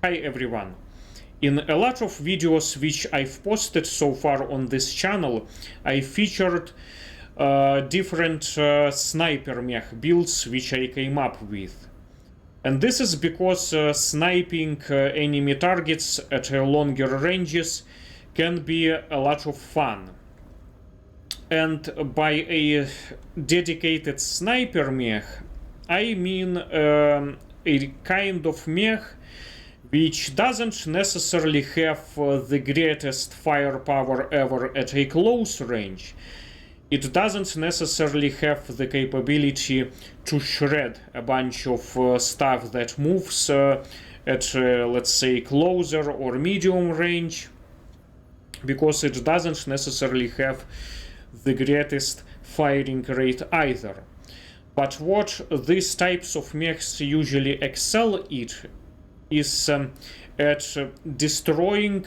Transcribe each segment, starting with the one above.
Hi everyone. In a lot of videos which I've posted so far on this channel, I featured different sniper mech builds which I came up with. And this is because sniping enemy targets at longer ranges can be a lot of fun. And by a dedicated sniper mech, I mean a kind of mech which doesn't necessarily have the greatest firepower ever at a close range. It doesn't necessarily have the capability to shred a bunch of stuff that moves at, let's say, closer or medium range, because it doesn't necessarily have the greatest firing rate either. But what these types of mechs usually excel at is at destroying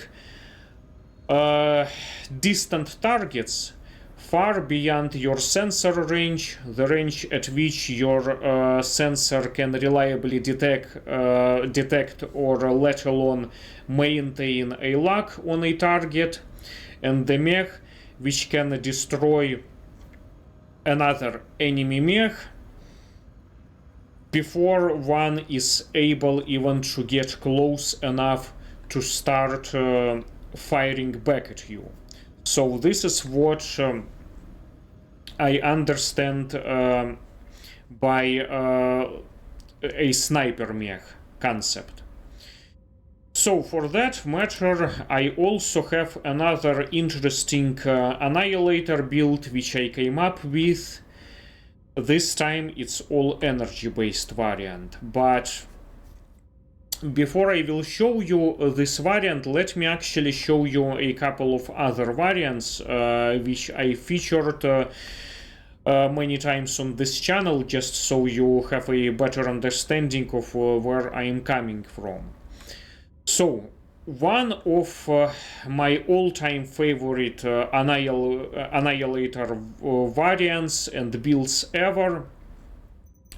distant targets far beyond your sensor range, the range at which your sensor can reliably detect or let alone maintain a lock on a target, and the mech which can destroy another enemy mech before one is able even to get close enough to start firing back at you. So this is what I understand by a sniper mech concept. So for that matter, I also have another interesting Annihilator build which I came up with. This time it's all energy-based variant, but before I will show you this variant, let me actually show you a couple of other variants which I featured many times on this channel, just so you have a better understanding of where I am coming from. So, one of my all-time favorite Annihilator variants and builds ever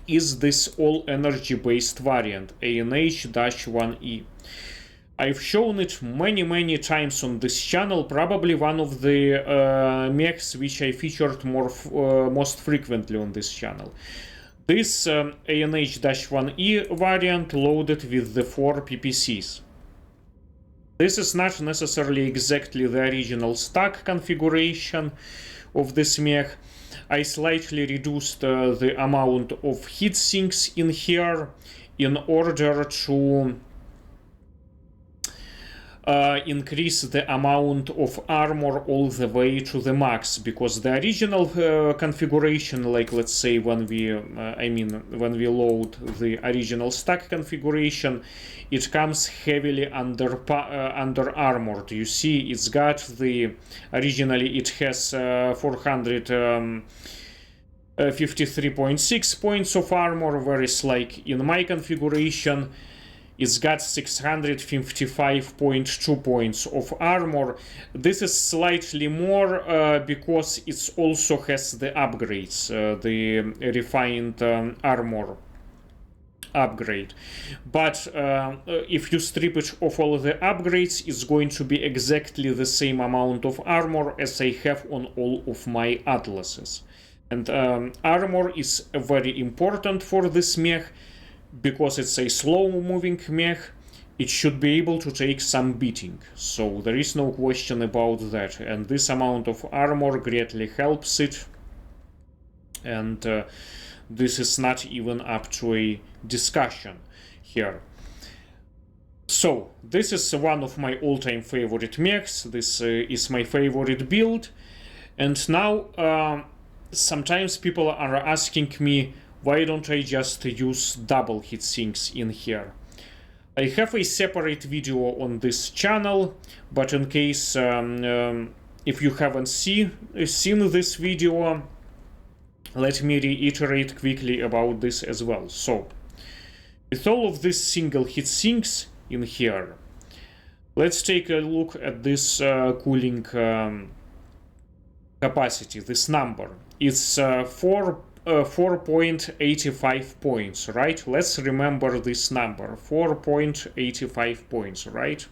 is this all-energy-based variant, ANH-1E. I've shown it many times on this channel, probably one of the mechs which I featured most frequently on this channel. This ANH-1E variant loaded with the 4 PPCs. This is not necessarily exactly the original stack configuration of this mech. I slightly reduced the amount of heat sinks in here in order to increase the amount of armor all the way to the max, because the original configuration, like let's say when we load the original stack configuration, it comes heavily under armored. You see, it's got the originally it has 453.6 points of armor, whereas like in my configuration it's got 655.2 points of armor. This is slightly more because it also has the upgrades, the refined armor upgrade. But if you strip it of all the upgrades, it's going to be exactly the same amount of armor as I have on all of my atlases. And armor is very important for this mech, because it's a slow-moving mech. It should be able to take some beating, so there is no question about that, and this amount of armor greatly helps it, and this is not even up to a discussion here. So this is one of my all-time favorite mechs. This is my favorite build, and now sometimes people are asking me, why don't I just use Double-Heatsinks in here? I have a separate video on this channel, but in case if you haven't seen this video, let me reiterate quickly about this as well. So, with all of these single heatsinks in here, let's take a look at this cooling capacity, this number. It's 4 4.85 points, right? Let's remember this number, 4.85 points, right?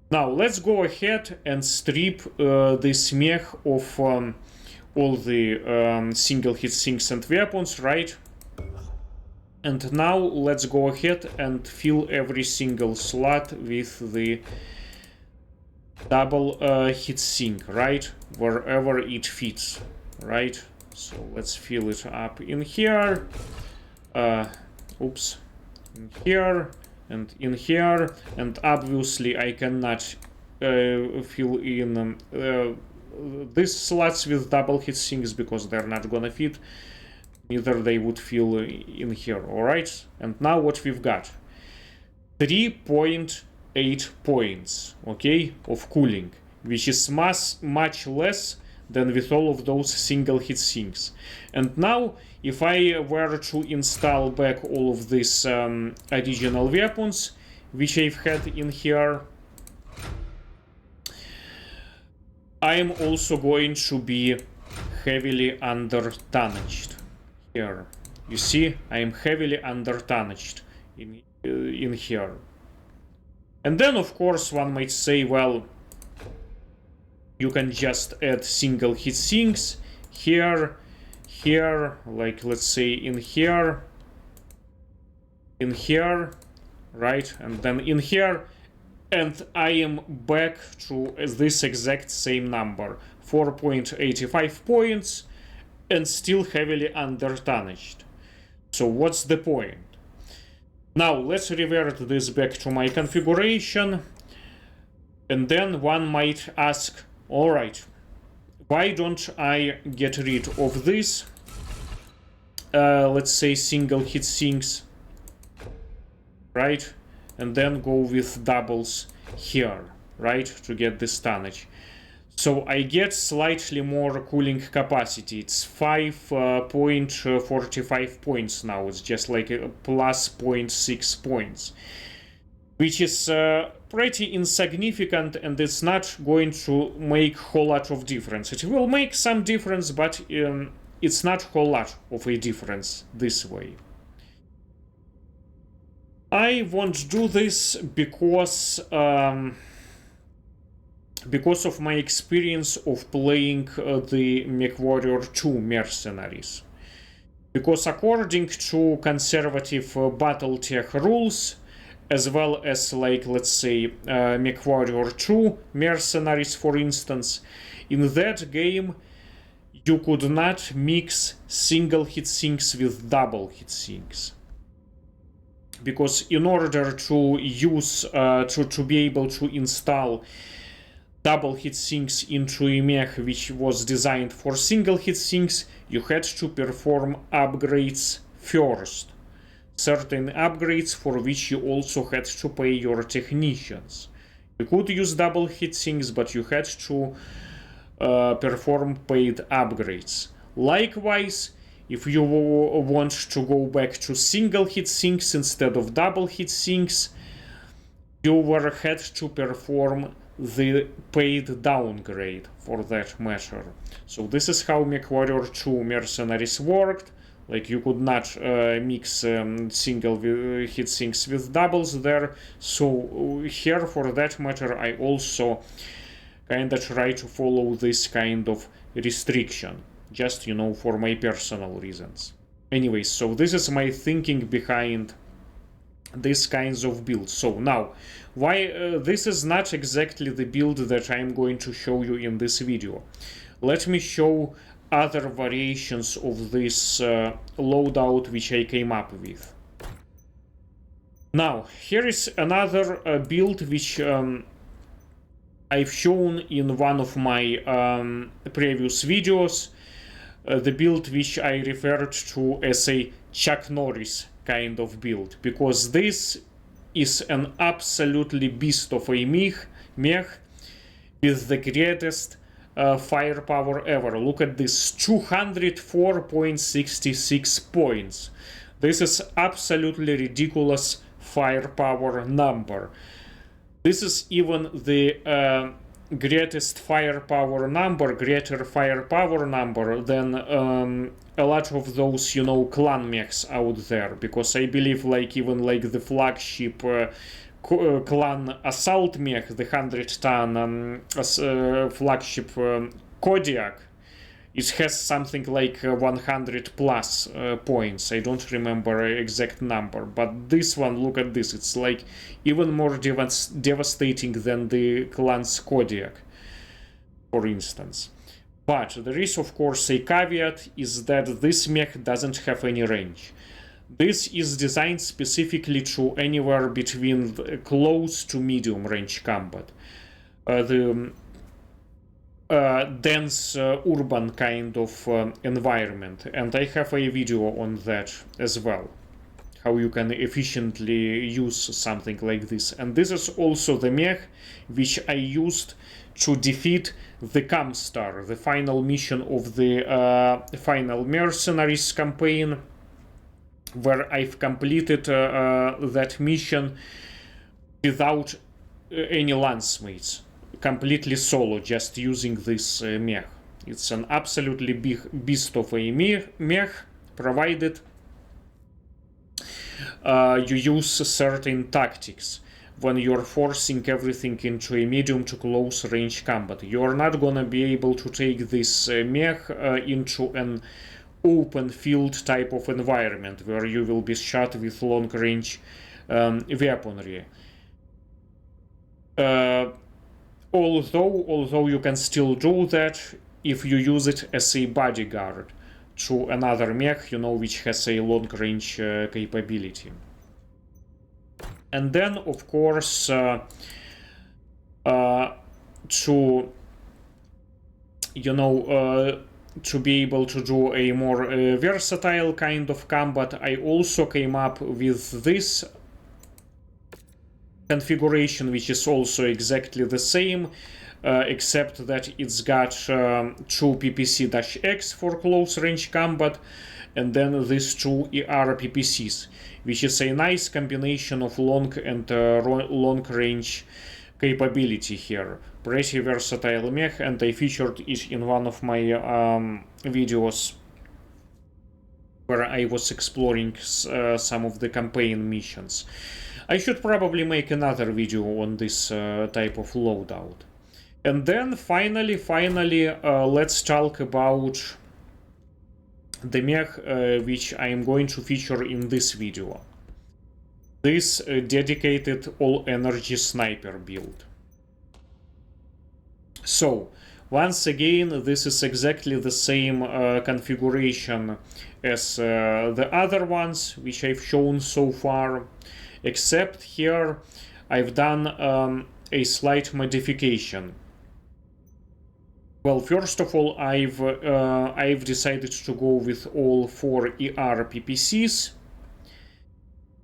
Now let's go ahead and strip this mech of all the single hit sinks and weapons, right? And now let's go ahead and fill every single slot with the double hit sink, right? Wherever it fits, right? So let's fill it up in here, oops, in here, and in here, and obviously I cannot fill in these slots with double hit sinks because they're not gonna fit. Neither they would fill in here, alright? And now what we've got? 3.8 points, okay, of cooling, which is much less than with all of those single hit sinks. And now, if I were to install back all of these additional weapons, which I've had in here, I am also going to be heavily under-tonnaged here. You see, I am heavily under-tonnaged in here. And then, of course, one might say, well, you can just add single hit sinks here, here, like let's say in here, right, and then in here, and I am back to this exact same number, 4.85 points, and still heavily under-tonnaged. So what's the point? Now let's revert this back to my configuration, and then one might ask, alright, why don't I get rid of this, let's say single hit sinks, right, and then go with doubles here, right, to get this tonnage. So I get slightly more cooling capacity. It's 5.45 points now. It's just like a plus 0.6 points, which is pretty insignificant, and it's not going to make a whole lot of difference. It will make some difference, but it's not a whole lot of a difference this way. I won't do this because of my experience of playing the MechWarrior 2 Mercenaries. Because according to conservative Battletech rules, as well as, like, let's say, MechWarrior 2 Mercenaries, for instance, in that game you could not mix single hit sinks with double hit sinks. Because in order to use, to be able to install double hit sinks into a mech which was designed for single hit sinks, you had to perform upgrades first. Certain upgrades for which you also had to pay your technicians. You could use double hit sinks, but you had to perform paid upgrades. Likewise, if you want to go back to single hit sinks instead of double hit sinks, you had to perform the paid downgrade for that matter. So this is how MechWarrior 2 Mercenaries worked. Like, you could not mix single hit sinks with doubles there. So here, for that matter, I also kinda try to follow this kind of restriction, just, you know, for my personal reasons. Anyways, so this is my thinking behind these kinds of builds. So now, why this is not exactly the build that I'm going to show you in this video. Let me show other variations of this loadout which I came up with. Now, here is another build which I've shown in one of my previous videos. The build which I referred to as a Chuck Norris kind of build, because this is an absolutely beast of a mech with the greatest firepower ever. Look at this, 204.66 points. This is absolutely ridiculous firepower number. This is even the greatest firepower number, greater firepower number than a lot of those, you know, clan mechs out there, because I believe like even like the flagship clan assault mech, the 100-ton flagship Kodiak, it has something like 100 plus points. I don't remember exact number, but this one, look at this, it's like even more devastating than the clan's Kodiak, for instance. But there is of course a caveat, is that this mech doesn't have any range. This is designed specifically to anywhere between close to medium range combat. The dense urban kind of environment, and I have a video on that as well, how you can efficiently use something like this. And this is also the mech which I used to defeat the Camstar, the final mission of the final Mercenaries campaign, where I've completed that mission without any Lancemates, completely solo, just using this mech. It's an absolutely big beast of a mech, provided you use certain tactics when you're forcing everything into a medium to close range combat. You're not gonna be able to take this mech into an open field type of environment where you will be shot with long range weaponry. Although you can still do that if you use it as a bodyguard to another mech, you know, which has a long range capability. And then, of course, to be able to do a more versatile kind of combat, I also came up with this configuration, which is also exactly the same, except that it's got 2 ppc-x for close range combat, and then these 2 ER PPCs, which is a nice combination of long and long range capability here. Pretty versatile mech, and I featured it in one of my videos where I was exploring some of the campaign missions. I should probably make another video on this type of loadout. And then finally, let's talk about the mech which I am going to feature in this video. This dedicated all-energy sniper build. So, once again, this is exactly the same configuration as the other ones which I've shown so far, except here I've done a slight modification. Well, first of all, I've decided to go with all 4 ER PPCs,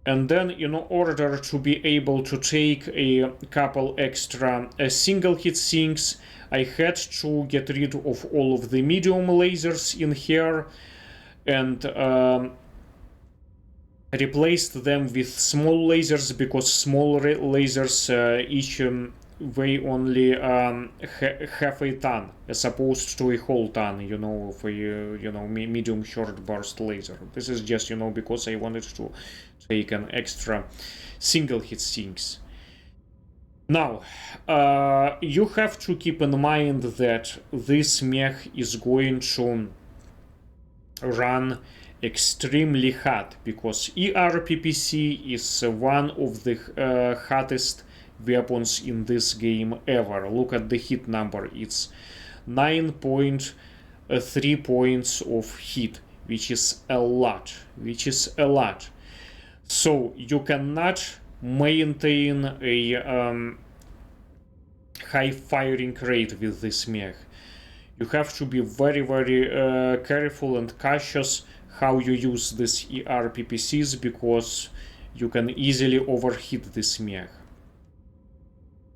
and then in order to be able to take a couple extra single hit sinks, I had to get rid of all of the medium lasers in here and replaced them with small lasers, because small lasers each weigh only half a ton as opposed to a whole ton, of a medium short burst laser. This is just because I wanted to take an extra single hit sinks. Now you have to keep in mind that this mech is going to run extremely hot, because ER PPC is one of the hottest weapons in this game ever. Look at the hit number, it's 9.3 points of hit, which is a lot, So you cannot maintain a high firing rate with this mech. You have to be very careful and cautious how you use these ER PPCs, because you can easily overheat this mech.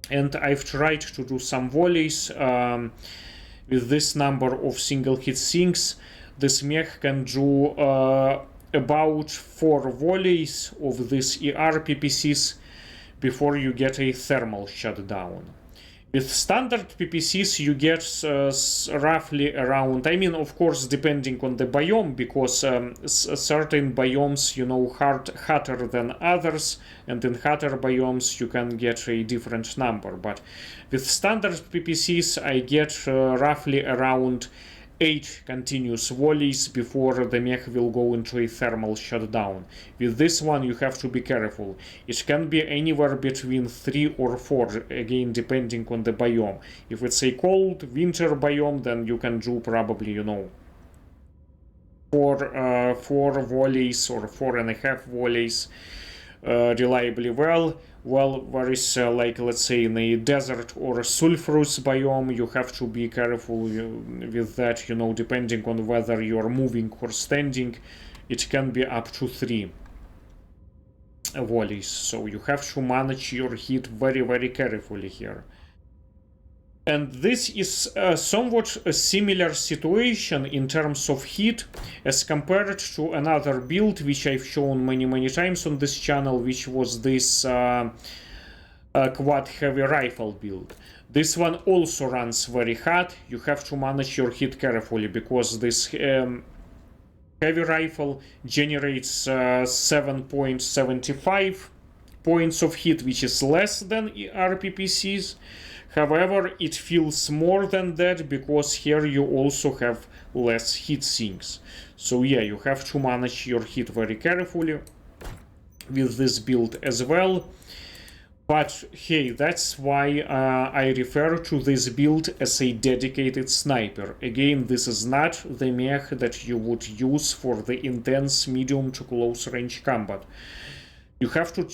And I've tried to do some volleys with this number of single hit sinks. This mech can do about 4 volleys of these ER PPCs before you get a thermal shutdown, With standard PPCs, you get roughly around, I mean, of course, depending on the biome, because certain biomes, you know, hotter than others, and in hotter biomes, you can get a different number. But with standard PPCs, I get roughly around 8 continuous volleys before the mech will go into a thermal shutdown. With this one, you have to be careful. It can be anywhere between 3 or 4, again depending on the biome. If it's a cold winter biome, then you can do probably, you know, 4 volleys or 4.5 volleys reliably well. Well, there is like, let's say, in a desert or a sulfurous biome, you have to be careful with that, you know, depending on whether you're moving or standing. It can be up to 3 volleys, so you have to manage your heat very, very carefully here. And this is somewhat a similar situation in terms of heat as compared to another build which I've shown many times on this channel, which was this quad heavy rifle build. This one also runs very hot. You have to manage your heat carefully, because this heavy rifle generates 7.75 points of heat, which is less than RPPCs. However, it feels more than that, because here you also have less heat sinks. So yeah, you have to manage your heat very carefully with this build as well. But hey, that's why I refer to this build as a dedicated sniper. Again, this is not the mech that you would use for the intense medium to close range combat. You have to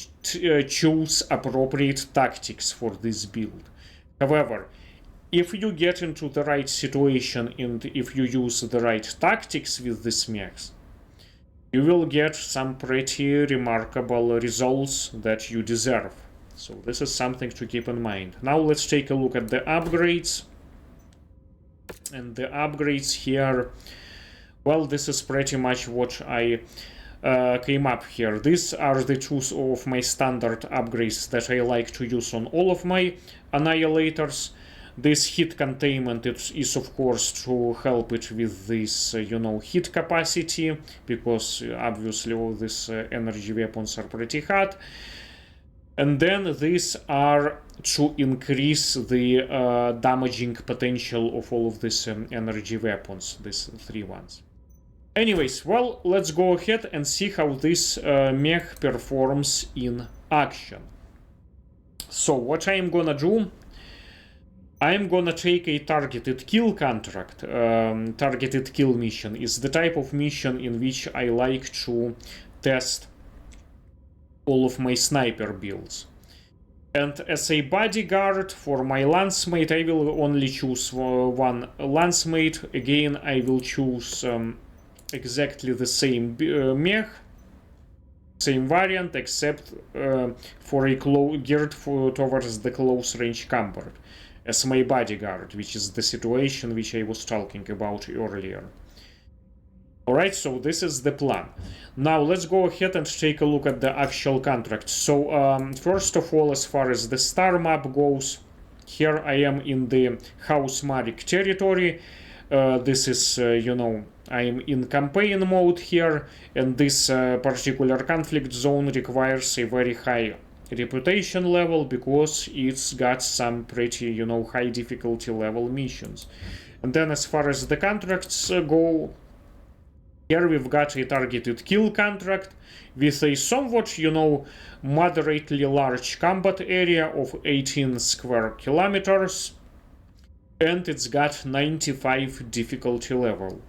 choose appropriate tactics for this build. However, if you get into the right situation and if you use the right tactics with these mechs, you will get some pretty remarkable results that you deserve. So this is something to keep in mind. Now let's take a look at the upgrades. And the upgrades here, well, this is pretty much what I came up here. These are the two of my standard upgrades that I like to use on all of my Annihilators. This heat containment is of course to help it with this, you know, heat capacity, because obviously all these energy weapons are pretty hot. And then these are to increase the damaging potential of all of these energy weapons, these 3 ones. Anyways, well, let's go ahead and see how this mech performs in action. So what I'm gonna do, I'm gonna take a targeted kill contract. Targeted kill mission is the type of mission in which I like to test all of my sniper builds. And as a bodyguard for my Lancemate, I will only choose one Lancemate. Again, I will choose exactly the same mech, same variant, except for a geared towards the close range combat as my bodyguard, which is the situation which I was talking about earlier. Alright, so this is the plan. Now let's go ahead and take a look at the actual contract. So first of all, as far as the star map goes, here I am in the House Marik territory. This is, you know, I'm in campaign mode here, and this particular conflict zone requires a very high reputation level, because it's got some pretty, you know, high difficulty level missions. And then as far as the contracts go, here we've got a targeted kill contract with a somewhat, you know, moderately large combat area of 18 square kilometers, and it's got 95 difficulty level.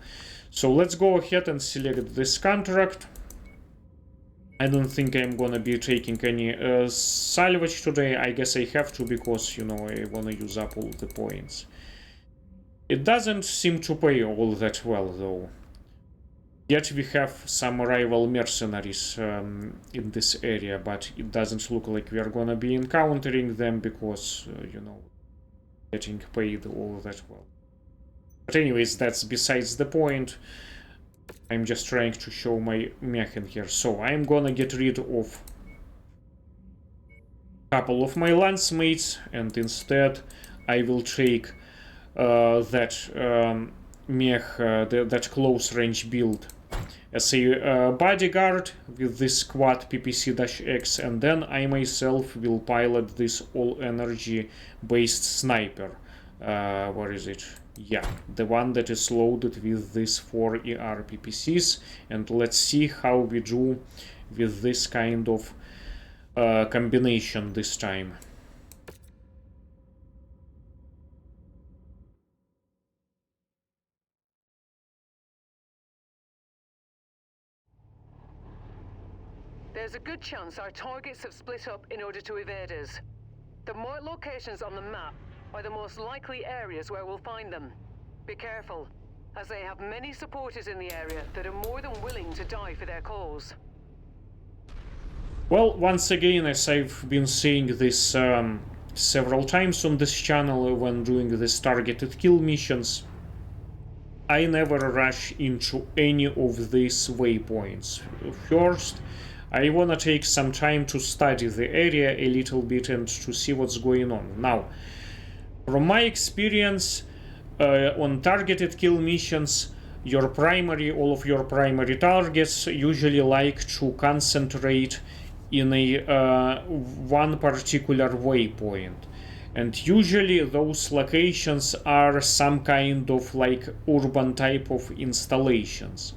So let's go ahead and select this contract. I don't think I'm gonna be taking any salvage today. I guess I have to, because, you know, I wanna use up all the points. It doesn't seem to pay all that well, though. Yet we have some rival mercenaries in this area, but it doesn't look like we are gonna be encountering them, because, you know, getting paid all that well. But anyways, that's besides the point. I'm just trying to show my mech in here. So I'm gonna get rid of a couple of my Lancemates, and instead I will take that mech, that close range build as a bodyguard with this quad ppc-x, and then I myself will pilot this all energy based sniper. Where is it? Yeah, the one that is loaded with these 4 ER PPCs, and let's see how we do with this kind of combination this time. There's a good chance our targets have split up in order to evade us. The marked locations on the map are the most likely areas where we'll find them. Be careful, as they have many supporters in the area that are more than willing to die for their cause. Well, once again, as I've been saying this several times on this channel when doing these targeted kill missions, I never rush into any of these waypoints. First, I wanna take some time to study the area a little bit and to see what's going on. Now, from my experience on targeted kill missions, all of your primary targets usually like to concentrate in a one particular waypoint, and usually those locations are some kind of like urban type of installations.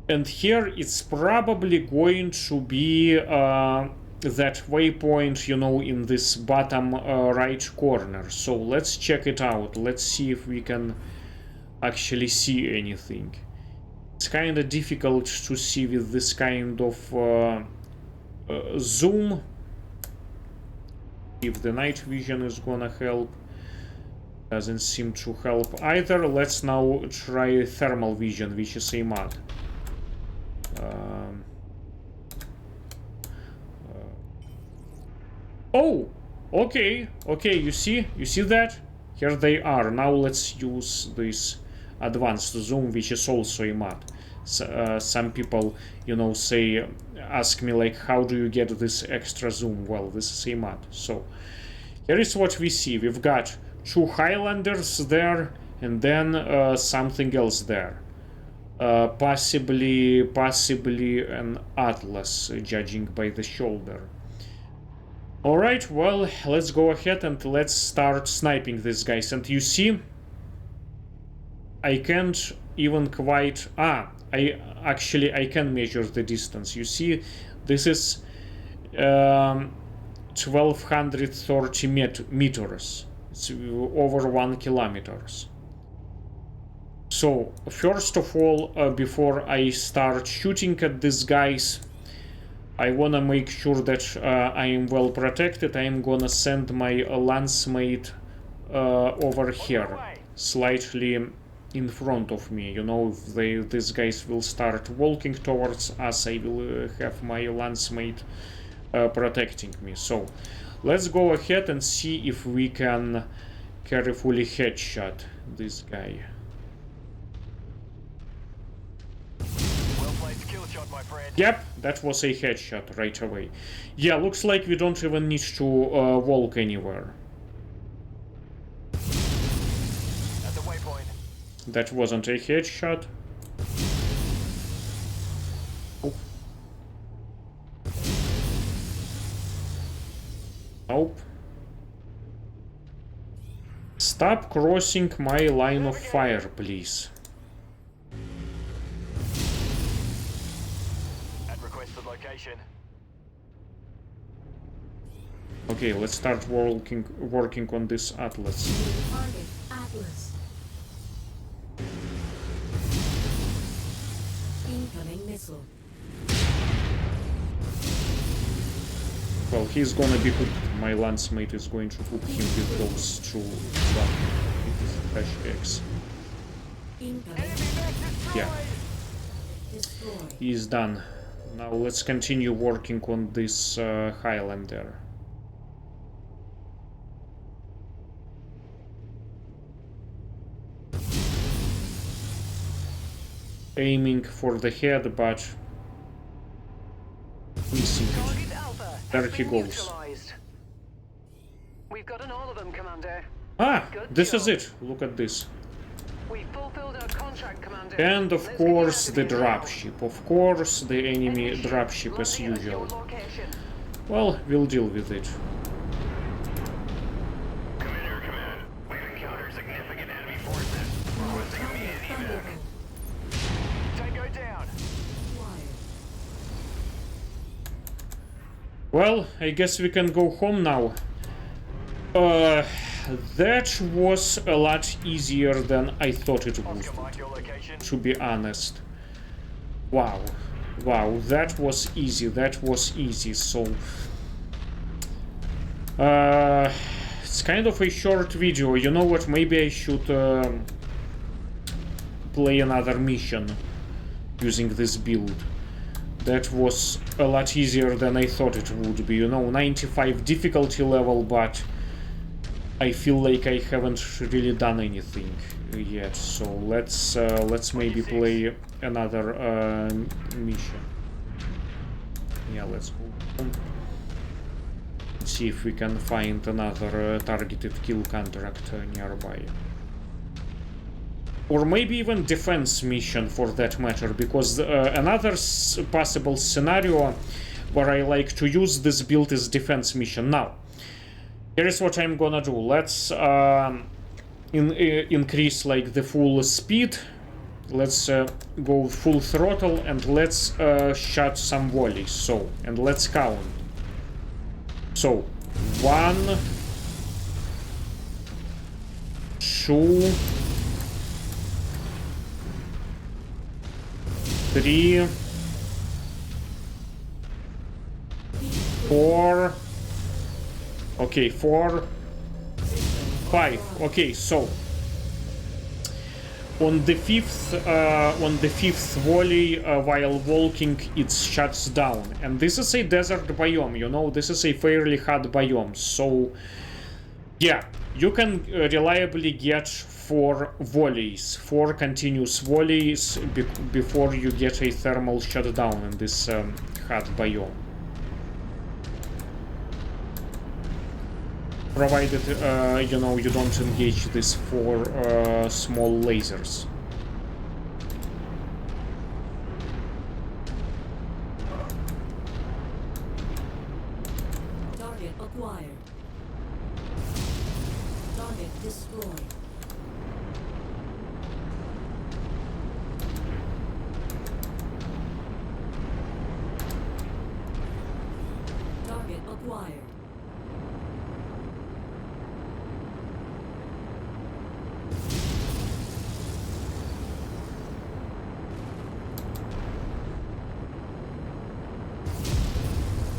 And here it's probably going to be that waypoint, you know, in this bottom right corner. So let's check it out. Let's see if we can actually see anything. It's kind of difficult to see with this kind of zoom. If the night vision is gonna help. Doesn't seem to help either. Let's now try thermal vision, which is a mod. Oh, okay, you see that? Here they are. Now let's use this advanced zoom, which is also a mod. Some people, you know, ask me like, how do you get this extra zoom? Well, this is a mod. So here is what we see. We've got 2 Highlanders there, and then something else there. Possibly an Atlas, judging by the shoulder. Alright, well, let's go ahead and let's start sniping these guys. And you see, I can't even quite... I can measure the distance. You see, this is 1230 meters. It's over 1 kilometers. So, first of all, before I start shooting at these guys, I wanna make sure that I am well protected. I am gonna send my Lancemate over here, slightly in front of me. You know, if these guys will start walking towards us, I will have my Lancemate protecting me. So, let's go ahead and see if we can carefully headshot this guy. Yep, that was a headshot right away. Yeah, looks like we don't even need to walk anywhere. At the waypoint. That wasn't a headshot. Oh. Nope. Stop crossing my line of fire, please. Okay, let's start working on this Atlas. Incoming missile. Well, he's gonna be hooked. My Lancemate is going to hook him with those 2 ppc-x. Yeah. He's done. Now let's continue working on this Highlander. Aiming for the head, but missing it. There he goes. We've gotten all of them, Commander. Ah, Good this is job. it. Look at this. We fulfilled our contract, Commander. And of Let's get course you the out of here now. dropship. Of course the enemy Enemy ship dropship as landing at usual. your location. Well, we'll deal with it. Commander, command. We've encountered significant enemy forces. Requesting immediate evac. Tango down. Well, I guess we can go home now. That was a lot easier than I thought it would, Oscar, mark your location. to be honest. Wow. Wow, that was easy. That was easy. So, it's kind of a short video. You know what? Maybe I should play another mission using this build. That was a lot easier than I thought it would be. You know, 95 difficulty level, but I feel like I haven't really done anything yet. So let's maybe play another mission. Yeah, let's go. See if we can find another targeted kill contract nearby. Or maybe even defense mission for that matter, because another possible scenario where I like to use this build is defense mission. Now, here is what I'm gonna do. Let's increase like the full speed. Let's go full throttle and let's shot some volleys. So, and let's count. So, 1, 2, 3, 4. Okay, 4, 5. Okay, so on the fifth volley, while walking, it shuts down. And this is a desert biome, you know, this is a fairly hot biome. So, yeah, you can reliably get 4 volleys, 4 continuous volleys before you get a thermal shutdown in this hot biome. Provided, you know, you don't engage these 4 small lasers. Target acquired. Target destroyed. Target acquired.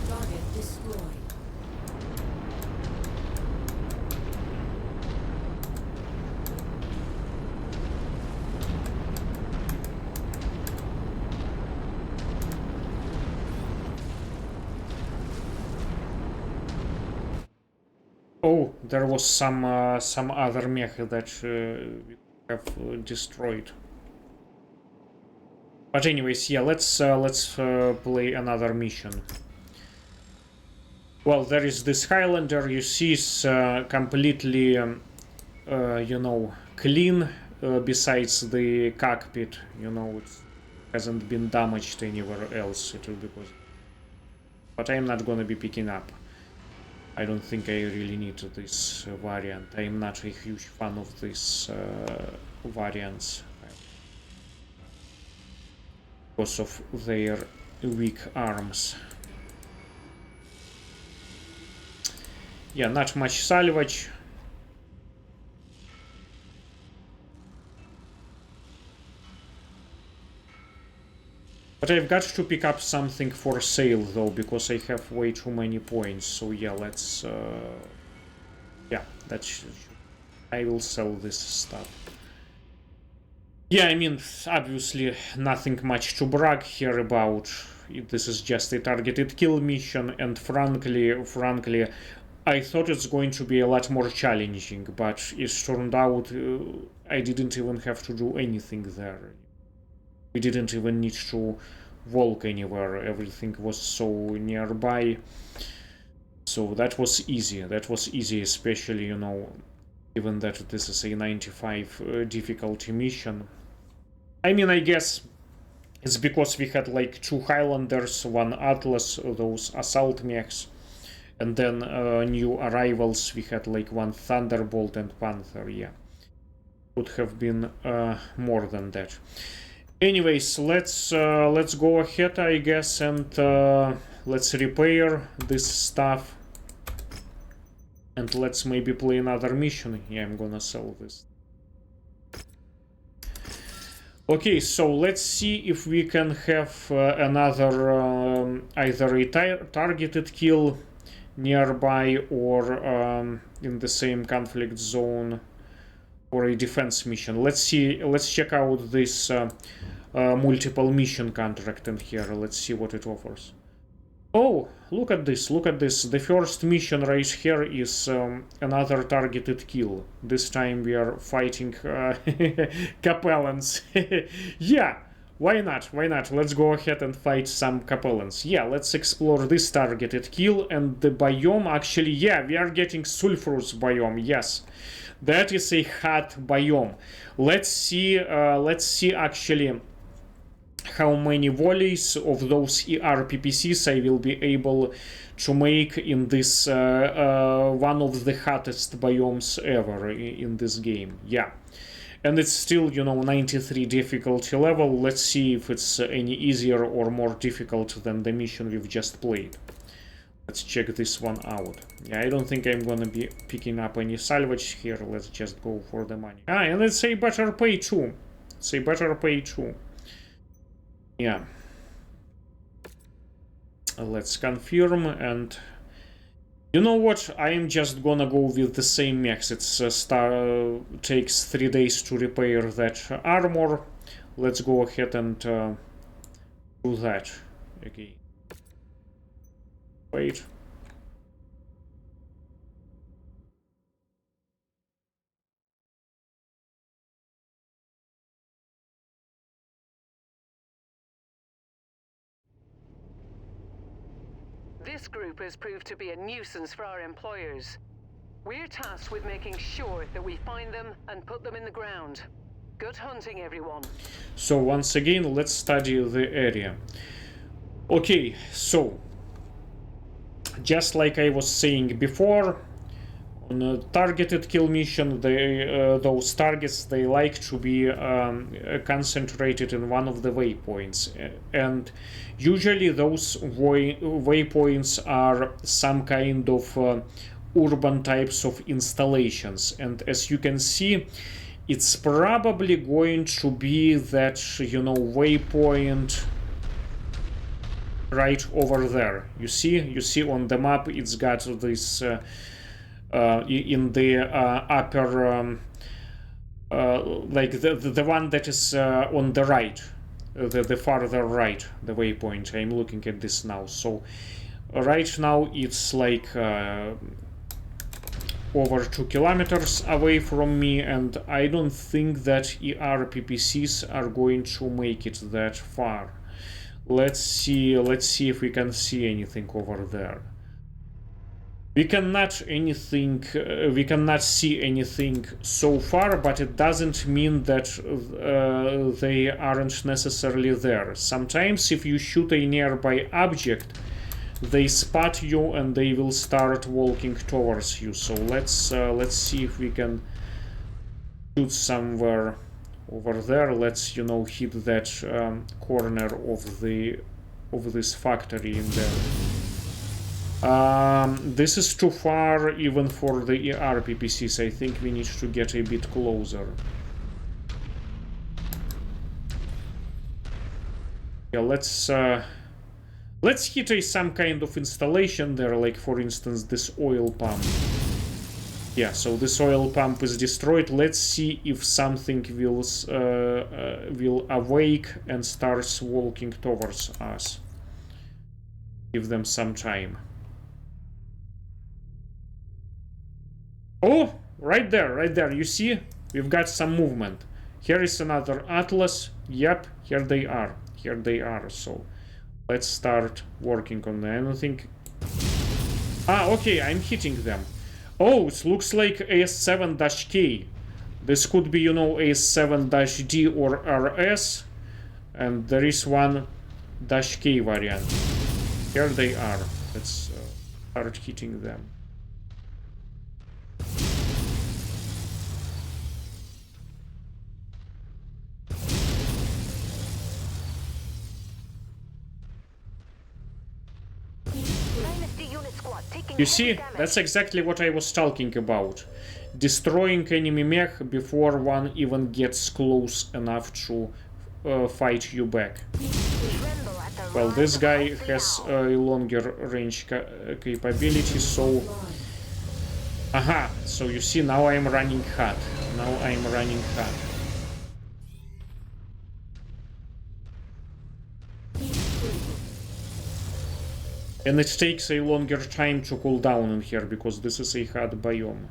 Target destroyed. Oh, there was some other mech that we have destroyed. But anyways, yeah, let's play another mission. Well, there is this Highlander. You see, is completely, you know, clean. Besides the cockpit, you know, it hasn't been damaged anywhere else. It will be good. But I'm not gonna be picking up. I don't think I really need this variant. I'm not a huge fan of these variants because of their weak arms. Yeah, not much salvage. But I've got to pick up something for sale though, because I have way too many points. So yeah, let's yeah, I will sell this stuff. Yeah, I mean, obviously nothing much to brag here about. This is just a targeted kill mission, and frankly, I thought it's going to be a lot more challenging, but it turned out I didn't even have to do anything there. We didn't even need to walk anywhere. Everything was so nearby. So that was easy. That was easy, especially, you know, Given that this is a 95 difficulty mission. I mean, I guess it's because we had like 2 Highlanders, 1 Atlas, those assault mechs, and then new arrivals. We had like 1 Thunderbolt and Panther. Yeah, would have been more than that. Anyways, let's go ahead, I guess, and let's repair this stuff. And let's maybe play another mission. Yeah, I'm gonna sell this. Okay, so let's see if we can have another either a targeted kill nearby or in the same conflict zone, or a defense mission. Let's see. Let's check out this multiple mission contract in here. Let's see what it offers. Oh, look at this, look at this. The first mission right here is another targeted kill. This time we are fighting Capellans. Yeah, why not? Why not? Let's go ahead and fight some Capellans. Yeah, let's explore this targeted kill. And the biome, actually, yeah, we are getting sulfurous biome, yes. That is a hot biome. Let's see actually how many volleys of those ER PPCs I will be able to make in this one of the hottest biomes ever in this game. Yeah, and it's still, you know, 93 difficulty level. Let's see if it's any easier or more difficult than the mission we've just played. Let's check this one out. Yeah, I don't think I'm gonna be picking up any salvage here. Let's just go for the money. Ah, and it's a better pay too. It's a better pay too. Yeah, let's confirm, and you know what, I am just gonna go with the same mechs. It's takes 3 days to repair that armor. Let's go ahead and do that again. Wait. This group has proved to be a nuisance for our employers. We're tasked with making sure that we find them and put them in the ground. Good hunting, everyone. So once again, let's study the area. Okay, so just like I was saying before, on a targeted kill mission, those targets, they like to be concentrated in one of the waypoints, and usually those waypoints are some kind of urban types of installations. And as you can see, it's probably going to be that, you know, waypoint right over there. You see on the map, it's got this in the upper like the one that is on the right, the farther right, the waypoint. I'm looking at this now. So right now it's like over 2 kilometers away from me, and I don't think that ER PPCs are going to make it that far. Let's see if we can see anything over there. We cannot see anything so far, but it doesn't mean that they aren't necessarily there. Sometimes if you shoot a nearby object, they spot you and they will start walking towards you. So let's see if we can shoot somewhere over there. Let's, you know, hit that corner of this factory in there. This is too far even for the ER PPCs. I think we need to get a bit closer. Yeah, let's hit some kind of installation there, like for instance this oil pump. Yeah, so this oil pump is destroyed. Let's see if something will awake and starts walking towards us. Give them some time. Oh, right there, you see? We've got some movement. Here is another Atlas. Yep, here they are. So let's start working on them. I don't think... Ah, okay, I'm hitting them. Oh, it looks like AS7-K. This could be, you know, AS7-D or RS. And there is one -K variant. Here they are. Let's start hitting them. You see, that's exactly what I was talking about. Destroying enemy mech before one even gets close enough to fight you back. Well, this guy has a longer range capability, so... Aha! So you see, now I'm running hot. Now I'm running hot. And it takes a longer time to cool down in here, because this is a hot biome.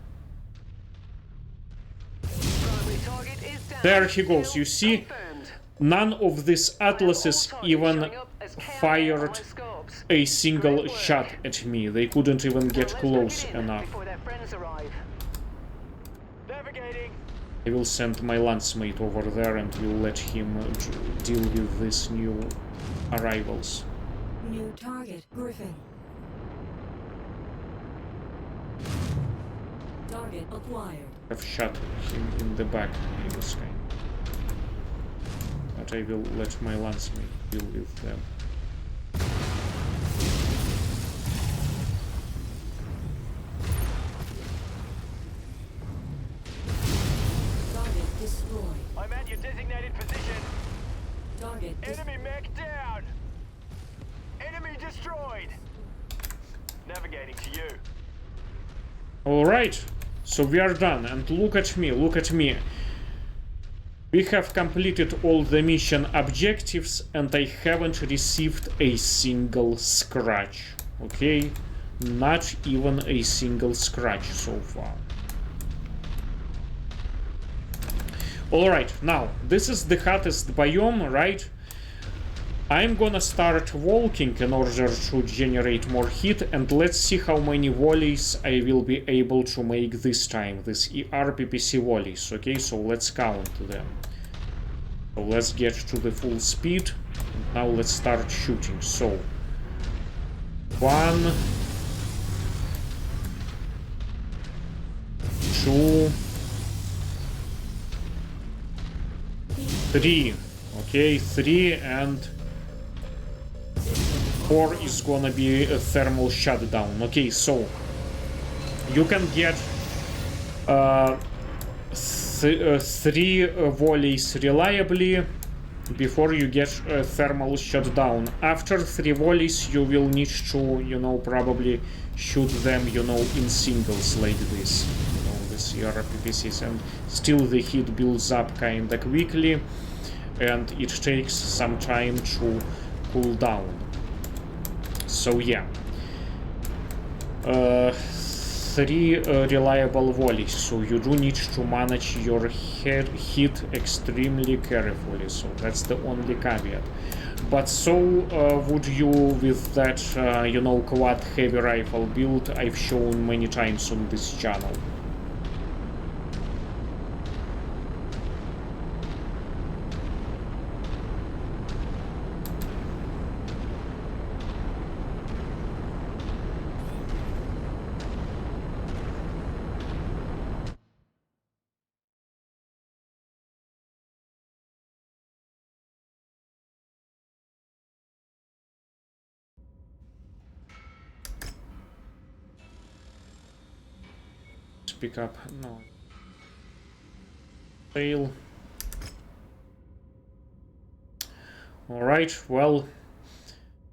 There he goes, you see? None of these atlases even fired a single shot at me. They couldn't even get close enough. I will send my Lancemate over there and will let him deal with these new arrivals. New target, Griffin. Target acquired. I've shot him in the back, this guy. But I will let my Lancemate deal with them. Target destroyed. I'm at your designated position. Target Enemy mech down. Enemy destroyed. Navigating to you. Alright, so we are done. And look at me, look at me. We have completed all the mission objectives and I haven't received a single scratch. Okay? Not even a single scratch so far. Alright, now, this is the hottest biome, right? I'm gonna start walking in order to generate more heat, and let's see how many volleys I will be able to make this time, this ER PPC volleys, okay? So let's count them. So let's get to the full speed, and now let's start shooting. So, 1, 2, 3, okay, 3 and 4 is gonna be a thermal shutdown. Okay, so you can get 3 volleys reliably before you get a thermal shutdown. After 3 volleys you will need to, you know, probably shoot them, you know, in singles like this, you know, this PPCs, and still the heat builds up kinda quickly and it takes some time to cool down. So yeah, 3 reliable volleys, so you do need to manage your heat extremely carefully, so that's the only caveat. But so would you with that, you know, quad heavy rifle build I've shown many times on this channel. Pick up, no. Fail. Alright, well,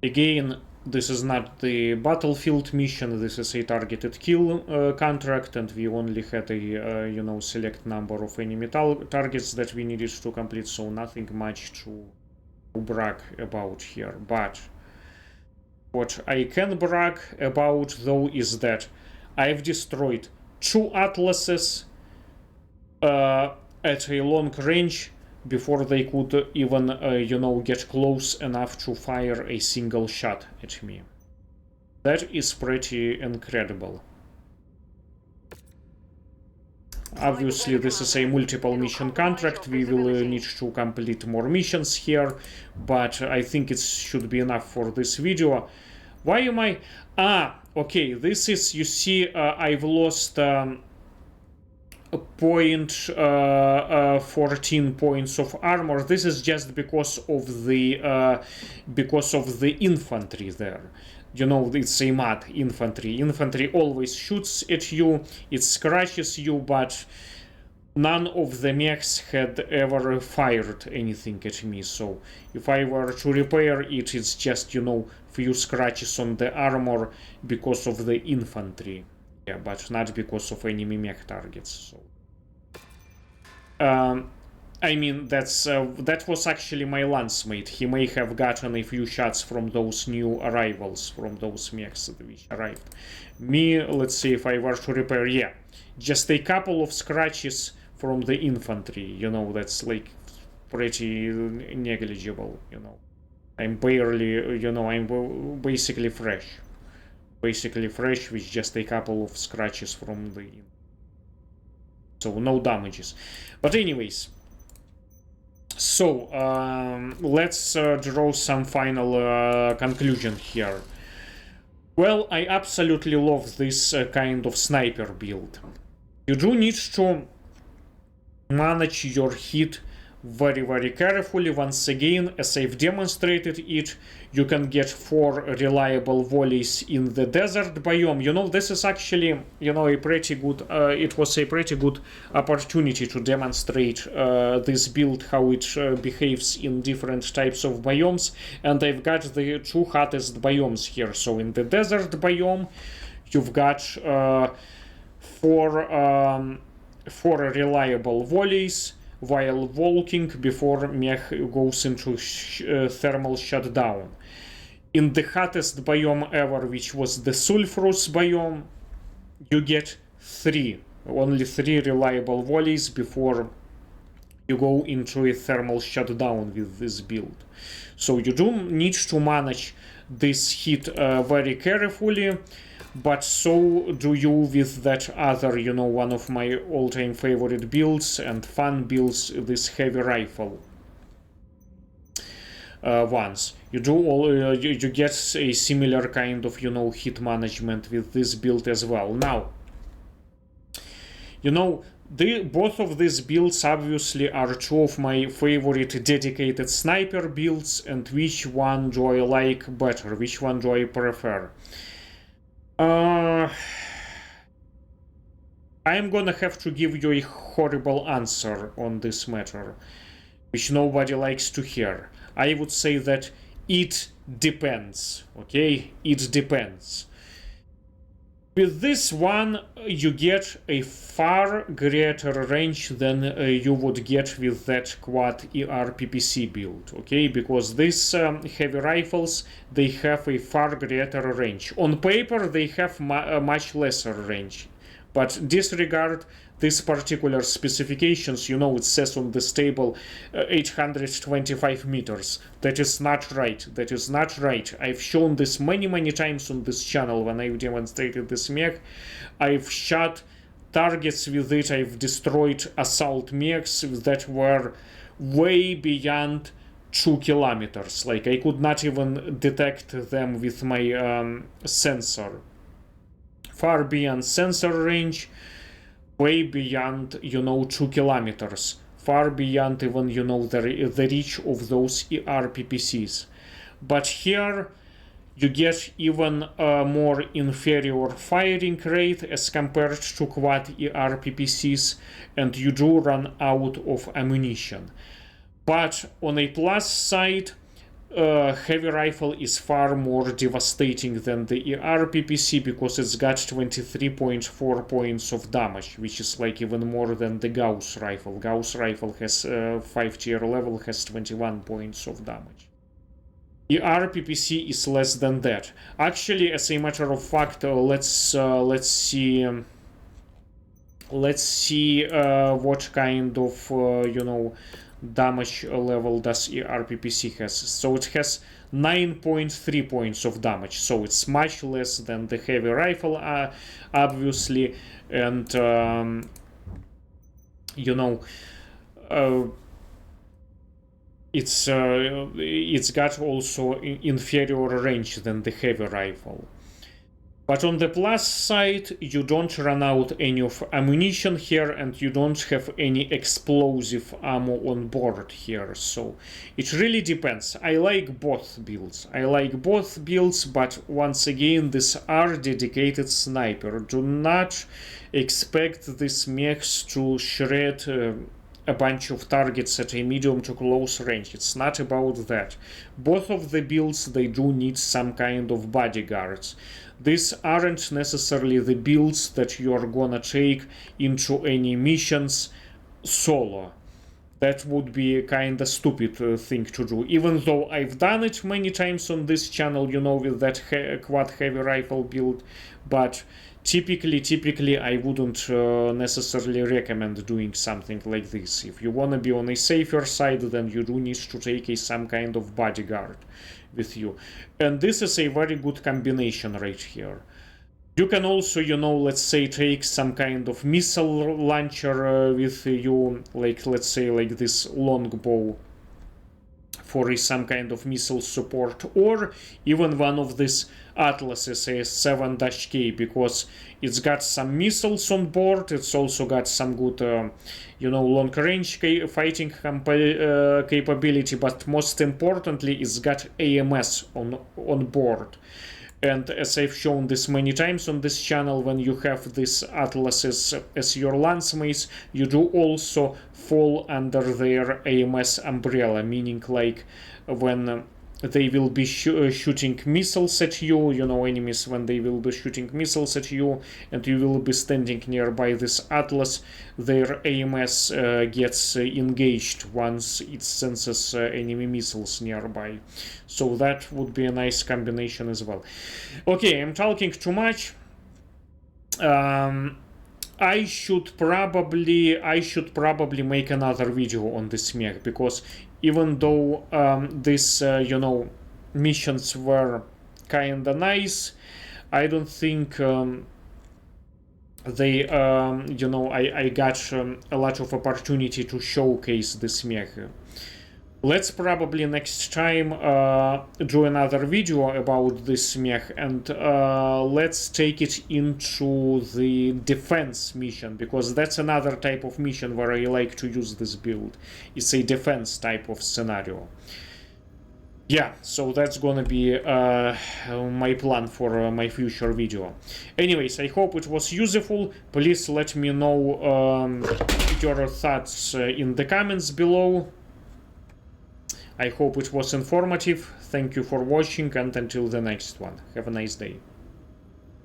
again, this is not the battlefield mission, this is a targeted kill contract, and we only had a, you know, select number of enemy targets that we needed to complete, so nothing much to brag about here. But what I can brag about, though, is that I've destroyed 2 atlases at a long range before they could even, you know, get close enough to fire a single shot at me. That is pretty incredible. obviously this is a multiple mission contract. We will need to complete more missions here, but I think it should be enough for this video. Why am I... okay, this is, you see, I've lost 14 points of armor. This is just because of the infantry there. You know, it's a mod infantry. Infantry always shoots at you, it scratches you, but none of the mechs had ever fired anything at me. So if I were to repair it, it's just, you know, few scratches on the armor because of the infantry. Yeah, but not because of enemy mech targets. So I mean, that was actually my Lancemate. He may have gotten a few shots from those new arrivals, from those mechs which arrived. Me, let's see if I were to repair, yeah, just a couple of scratches from the infantry, you know, that's like pretty negligible, you know. I'm barely, you know, I'm basically fresh. Basically fresh with just a couple of scratches from the... So no damages. But anyways, so let's draw some final conclusion here. Well, I absolutely love this kind of sniper build. You do need to manage your hit very, very carefully. Once again, as I've demonstrated it, you can get 4 reliable volleys in the desert biome. You know, this is actually, you know, a pretty good, it was a pretty good opportunity to demonstrate this build, how it behaves in different types of biomes. And I've got the 2 hottest biomes here. So in the desert biome, you've got 4 reliable volleys while walking before mech goes into thermal shutdown. In the hottest biome ever, which was the sulfurous biome, you get only 3 reliable volleys before you go into a thermal shutdown with this build. So you do need to manage this hit very carefully, but so do you with that other, you know, one of my all-time favorite builds and fun builds, this heavy rifle ones. You get a similar kind of, you know, hit management with this build as well. Now, you know, both of these builds obviously are 2 of my favorite dedicated sniper builds, and which one do I like better? Which one do I prefer? I'm gonna have to give you a horrible answer on this matter, which nobody likes to hear. I would say that it depends, okay? It depends. With this one, you get a far greater range than you would get with that quad ER PPC build, okay? Because these heavy rifles, they have a far greater range. On paper, they have a much lesser range. But disregard these particular specifications. You know, it says on this table 825 meters. That is not right. That is not right. I've shown this many times on this channel when I've demonstrated this mech. I've shot targets with it. I've destroyed assault mechs that were way beyond 2 kilometers. Like, I could not even detect them with my sensor. Far beyond sensor range, way beyond, you know, 2 kilometers, far beyond even, you know, the reach of those ER PPCs. But here you get even more inferior firing rate as compared to quad ER PPCs, and you do run out of ammunition. But on a plus side, heavy rifle is far more devastating than the ER PPC because it's got 23.4 points of damage, which is like even more than the Gauss rifle. Gauss rifle has 5 tier level, has 21 points of damage. ER PPC is less than that. Actually, as a matter of fact, let's see what kind of you know, damage level does ER PPC has. So it has 9.3 points of damage, so it's much less than the heavy rifle, obviously, and you know, it's got also inferior range than the heavy rifle. But on the plus side, you don't run out any of ammunition here, and you don't have any explosive ammo on board here. So it really depends. I like both builds. But once again, these are dedicated sniper. Do not expect these mechs to shred a bunch of targets at a medium to close range. It's not about that. Both of the builds, they do need some kind of bodyguards. These aren't necessarily the builds that you are gonna take into any missions solo. That would be a kinda stupid thing to do. Even though I've done it many times on this channel, you know, with that quad heavy rifle build, but typically I wouldn't necessarily recommend doing something like this. If you wanna be on a safer side, then you do need to take some kind of bodyguard with you. And this is a very good combination right here. You can also, you know, let's say take some kind of missile launcher with you, like let's say like this longbow for some kind of missile support, or even one of these Atlases, a 7-K, because it's got some missiles on board. It's also got some good, you know, long-range fighting capability, but most importantly, it's got AMS on board. And as I've shown this many times on this channel, when you have these Atlases as your Lancemates, you do also fall under their AMS umbrella, meaning like when they will be shooting missiles at you, you know, enemies, when they will be shooting missiles at you and you will be standing nearby this Atlas, their AMS gets engaged once it senses enemy missiles nearby. So that would be a nice combination as well. Okay, I'm talking too much. I should probably make another video on this mech, because even though these you know, missions were kinda nice, I don't think they you know, I got a lot of opportunity to showcase this mech. Let's probably next time do another video about this mech, and let's take it into the defense mission, because that's another type of mission where I like to use this build. It's a defense type of scenario. Yeah, so that's gonna be my plan for my future video. Anyways, I hope it was useful. Please let me know your thoughts in the comments below. I hope it was informative. Thank you for watching, and until the next one, have a nice day.